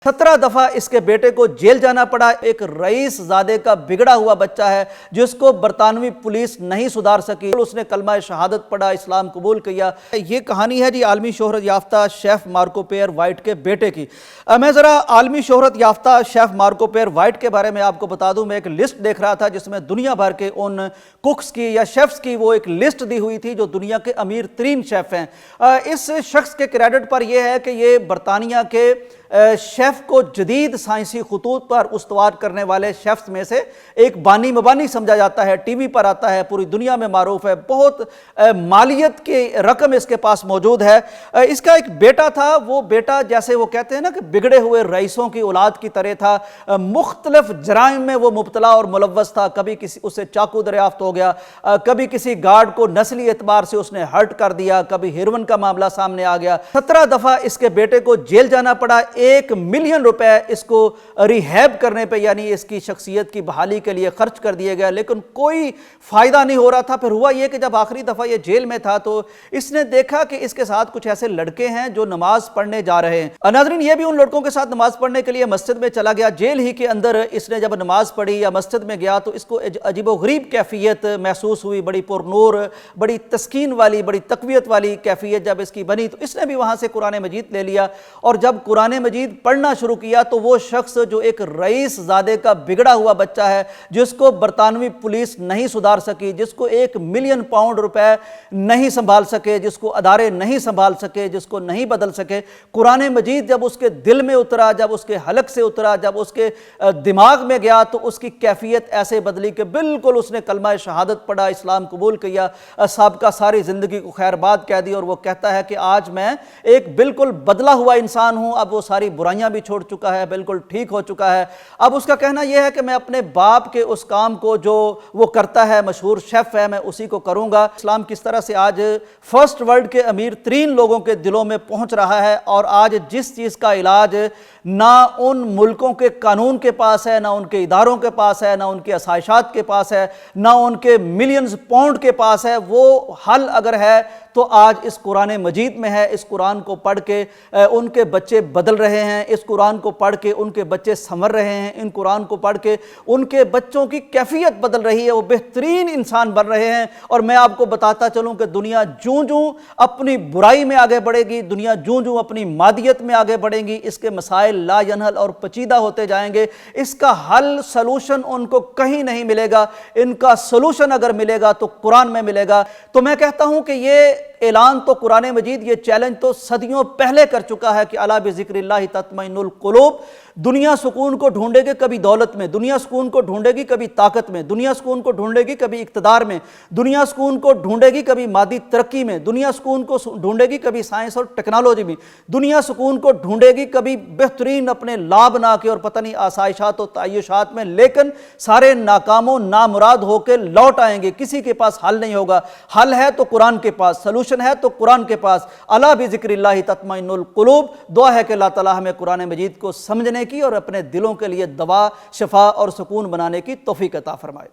17 दफा इसके बेटे को जेल जाना पड़ा। एक रईस ज़ादे का बिगड़ा हुआ बच्चा है जिसको बरतानवी पुलिस नहीं सुधार सकी। उसने कलमा शहादत पढ़ा, इस्लाम कबूल किया। ये कहानी है जी आलमी शोहरत याफ्ता शेफ मार्को पेयर वाइट के बेटे की। मैं ज़रा आलमी शोहरत याफ्ता शेफ मार्को पेयर वाइट के बारे में आपको बता दूं। मैं एक लिस्ट देख रहा था जिसमें दुनिया भर के उन कुक्स की या शेफ्स की वो एक लिस्ट दी हुई थी जो दुनिया के अमीर तरीन शेफ हैं। इस शख्स के क्रेडिट पर यह है कि ये बरतानिया के शेफ़ को जदीद साइंसी खतूत पर उस्तवार करने वाले शेफ्स में से एक बानी मबानी समझा जाता है। टीवी पर आता है, पूरी दुनिया में मारूफ है, बहुत मालियत की रकम इसके पास मौजूद है। इसका एक बेटा था, वो बेटा जैसे वो कहते हैं ना कि बिगड़े हुए रईसों की औलाद की तरह था। मुख्तलिफ जराइम में वो मुब्तला और मुलव्वस था। कभी किसी उससे चाकू दरियाफ्त हो गया, कभी किसी गार्ड को नस्ली एतबार से उसने हर्ट कर दिया, कभी हेरोइन का मामला सामने आ गया। 17 दफ़ा इसके बेटे को जेल जाना पड़ा। 1 मिलियन रुपए इसको रिहैब करने पे यानी इसकी शख्सियत की बहाली के लिए खर्च कर दिए गए, लेकिन कोई फायदा नहीं हो रहा था। फिर हुआ ये कि जब आखिरी दफा ये जेल में था तो इसने देखा कि इसके साथ कुछ ऐसे लड़के हैं जो नमाज पढ़ने जा रहे हैं। नाज़रीन, ये भी उन लड़कों के साथ नमाज पढ़ने के लिए मस्जिद में चला गया। जेल ही के अंदर इसने जब नमाज पढ़ी या मस्जिद में गया तो इसको अजीबोगरीब कैफियत महसूस हुई। बड़ी पुरनूर, बड़ी तस्कीन वाली, बड़ी तकवीयत वाली कैफियत जब इसकी बनी तो इसने भी वहां से कुरान मजीद ले लिया और जब कुरान मजीद पढ़ना शुरू किया तो वो शख्स जो एक रईस ज़ादे का बिगड़ा हुआ बच्चा है, जिसको बरतानवी पुलिस नहीं सुधार सकी, जिसको 1 मिलियन पाउंड रुपए नहीं संभाल सके, जिसको अदारे नहीं संभाल सके, जिसको नहीं बदल सके, कुरान मजीद जब उसके दिल में उतरा, जब उसके हलक से उतरा, जब उसके दिमाग में गया तो उसकी कैफियत ऐसे बदली कि बिल्कुल उसने कलमा शहादत पढ़ा, इस्लाम कबूल किया, साबका सारी ज़िंदगी को खैरबाद कह दी और वो कहता है कि आज मैं एक बिल्कुल बदला हुआ इंसान हूँ। अब वो सारी बुराइयां भी छोड़ चुका है, बिल्कुल ठीक हो चुका है। अब उसका कहना यह है कि मैं अपने बाप के उस काम को जो वो करता है, मशहूर शेफ है, मैं उसी को करूंगा। इस्लाम किस तरह से आज फर्स्ट वर्ल्ड के अमीर तरीन लोगों के दिलों में पहुंच रहा है और आज जिस चीज़ का इलाज ना उन मुल्कों के कानून के पास है, ना उनके इदारों के पास है, ना उनके आसाइशात के पास है, ना उनके मिलियंस पाउंड के पास है, वो हल अगर है तो आज इस कुरान मजीद में है। इस कुरान को पढ़ के उनके बच्चे बदल रहे हैं, इस कुरान को पढ़ के उनके बच्चे संवर रहे हैं, इन कुरान को पढ़ के उनके बच्चों की कैफियत बदल रही है, वो बेहतरीन इंसान बन रहे हैं। और मैं आपको बताता चलूं कि दुनिया जूं जूं अपनी बुराई में आगे बढ़ेगी, दुनिया जूं जूं अपनी मादियत में आगे बढ़ेगी, इसके मसाइल लायनहल और पेचीदा होते जाएंगे। इसका हल सलूशन उनको कहीं नहीं मिलेगा। इनका सलूशन अगर मिलेगा तो कुरान में मिलेगा। तो मैं कहता हूं कि ये ऐलान तो कुरान मजीद, ये चैलेंज तो सदियों पहले कर चुका है कि अला बिज़िक्रिल्लाहि तत्मइन्नुल कुलूब। दुनिया सुकून को ढूंढेगी कभी दौलत में, दुनिया सुकून को ढूंढेगी कभी ताकत में, दुनिया सुकून को ढूंढेगी कभी इक्तदार में, दुनिया सुकून को ढूंढेगी कभी मादी तरक्की में, दुनिया सुकून को ढूंढेगी कभी साइंस और टेक्नोलॉजी में, दुनिया सुकून को ढूंढेगी कभी बेहतरीन अपने लाभ ना के और पता नहीं आसाइशात और तायुशात में, लेकिन सारे नाकामों नामुराद होकर लौट आएंगे। किसी के पास हल नहीं होगा। हल है तो कुरान के पास, सलूशन है तो कुरान के पास। अला बिज़िक्रिल्लाहि तत्मइन्नुल कुलूब। दुआ है कि अल्लाह ताला हमें कुरान मजीद को समझने की और अपने दिलों के लिए दवा, शफा और सुकून बनाने की तौफीक अता फरमाए।